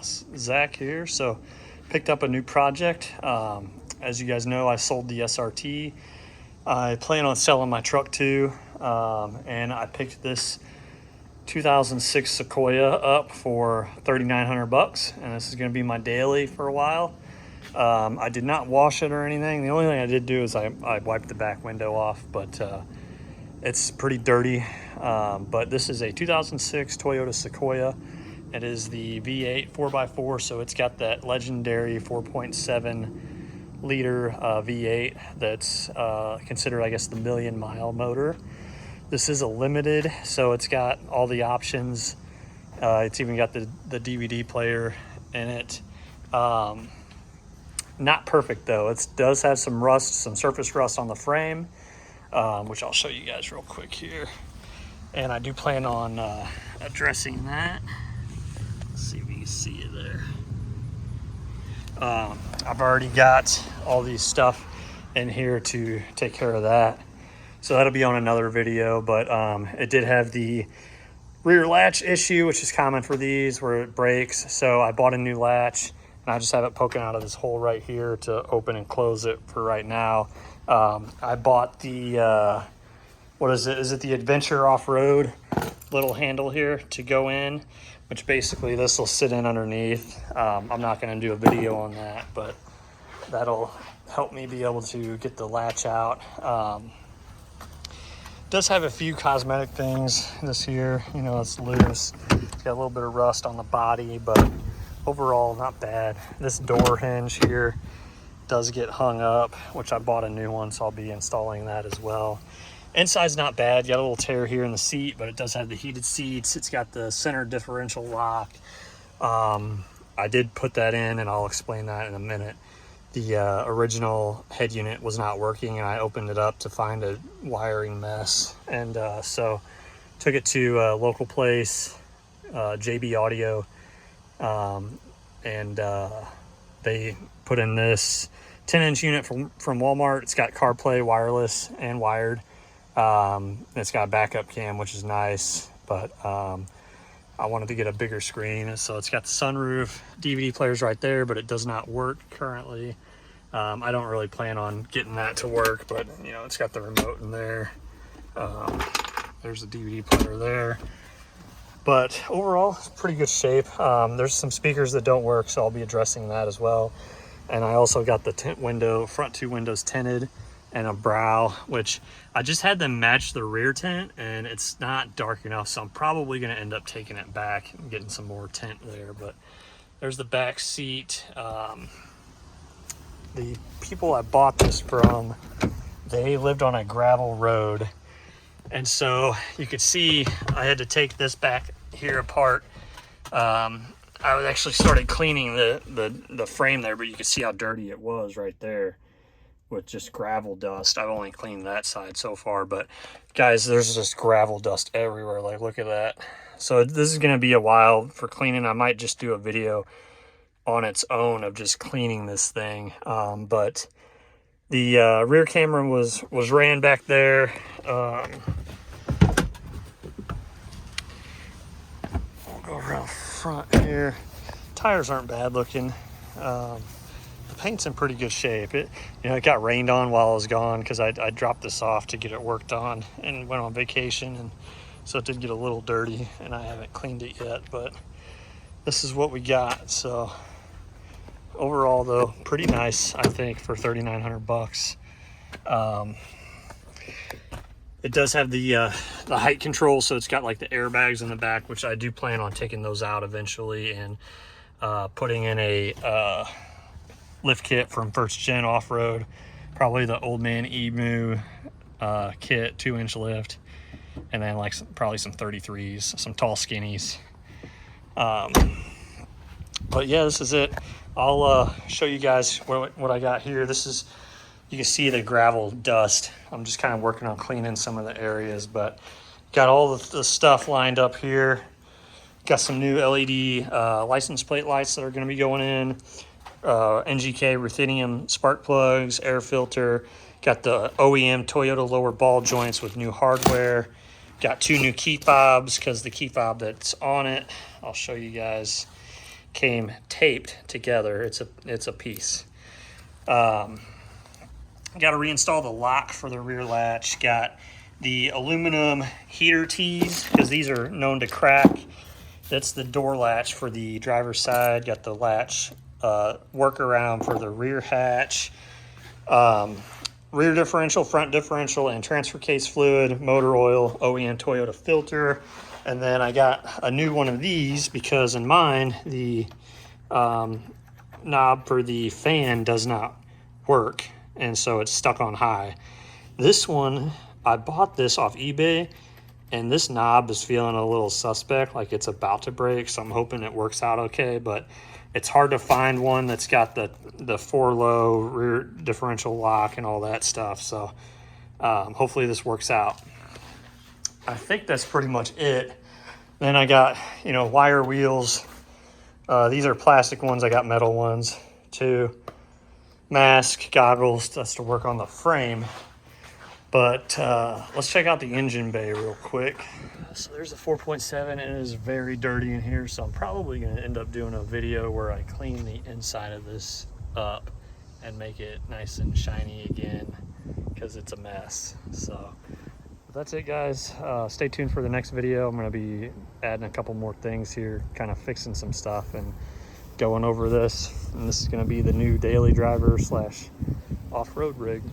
Zach here. So picked up a new project. As you guys know, I sold the SRT. I plan on selling my truck too, and I picked this 2006 Sequoia up for $3,900, and this is going to be my daily for a while. I did not wash it or anything. The only thing I did do is I wiped the back window off, but it's pretty dirty. But this is a 2006 Toyota Sequoia. It is the V8 4x4, so it's got that legendary 4.7 liter V8 that's considered, I guess, the million-mile motor. This is a limited, so it's got all the options. It's even got the DVD player in it. Not perfect though. It does have some rust, some surface rust on the frame, which I'll show you guys real quick here. And I do plan on addressing that. Let's see if you can see it there. I've already got all these stuff in here to take care of that. So that'll be on another video, but it did have the rear latch issue, which is common for these, where it breaks. So I bought a new latch, and I just have it poking out of this hole right here to open and close it for right now. I bought the, what is it? Is it the Adventure Off-Road little handle here to go in, which basically this will sit in underneath. I'm not going to do a video on that, but that'll help me be able to get the latch out. Does have a few cosmetic things. This here, you know, it's loose. It's got a little bit of rust on the body, but overall not bad. This door hinge here does get hung up, which I bought a new one, so I'll be installing that as well. Inside's not bad. You got a little tear here in the seat, but it does have the heated seats. It's got the center differential lock. I did put that in, and I'll explain that in a minute. The original head unit was not working, and I opened it up to find a wiring mess. And so took it to a local place, JB Audio, and they put in this 10-inch unit from Walmart. It's got CarPlay, wireless, and wired. It's got a backup cam, which is nice, but I wanted to get a bigger screen, so it's got the sunroof, DVD players right there, but it does not work currently. I don't really plan on getting that to work, but you know, it's got the remote in there. There's the DVD player there, but overall it's pretty good shape. There's some speakers that don't work, so I'll be addressing that as well. And I also got the front two windows tinted, and a brow, which I just had them match the rear tint, and it's not dark enough, so I'm probably going to end up taking it back and getting some more tint there. But there's the back seat. The people I bought this from, they lived on a gravel road, and so you could see I had to take this back here apart. I was actually started cleaning the frame there, but you could see how dirty it was right there with just gravel dust. I've only cleaned that side so far, but guys, there's just gravel dust everywhere. Like, look at that. So this is going to be a while for cleaning. I might just do a video on its own of just cleaning this thing. But the rear camera was ran back there. I'll go around front here. Tires aren't bad looking. Paint's in pretty good shape. It got rained on while I was gone, because I dropped this off to get it worked on and went on vacation, and so it did get a little dirty, and I haven't cleaned it yet, but this is what we got. So overall though, pretty nice, I think, for $3,900. It does have the height control, so it's got like the airbags in the back, which I do plan on taking those out eventually and putting in a lift kit from First Gen Off-Road, probably the Old Man Emu kit, 2-inch lift, and then like probably some 33s, some tall skinnies. But yeah, this is it. I'll show you guys what I got here. This is, you can see the gravel dust. I'm just kind of working on cleaning some of the areas, but got all the stuff lined up here. Got some new LED license plate lights that are going to be going in. NGK ruthenium spark plugs, air filter. Got the OEM Toyota lower ball joints with new hardware. Got 2 new key fobs, because the key fob that's on it, I'll show you guys, came taped together. It's a piece. Got to reinstall the lock for the rear latch. Got the aluminum heater tees because these are known to crack. That's the door latch for the driver's side. Got the latch workaround for the rear hatch. Rear differential, front differential, and transfer case fluid, motor oil, OEM Toyota filter. And then I got a new one of these because in mine, the knob for the fan does not work. And so it's stuck on high. This one, I bought this off eBay, and this knob is feeling a little suspect, like it's about to break. So I'm hoping it works out okay, but it's hard to find one that's got the 4-low rear differential lock and all that stuff. So hopefully this works out. I think that's pretty much it. Then I got, wire wheels. These are plastic ones. I got metal ones too. Mask, goggles, that's to work on the frame. But let's check out the engine bay real quick. So there's a 4.7 and it is very dirty in here. So I'm probably going to end up doing a video where I clean the inside of this up and make it nice and shiny again because it's a mess. So that's it, guys. Stay tuned for the next video. I'm going to be adding a couple more things here, kind of fixing some stuff and going over this. And this is going to be the new daily driver / off-road rig.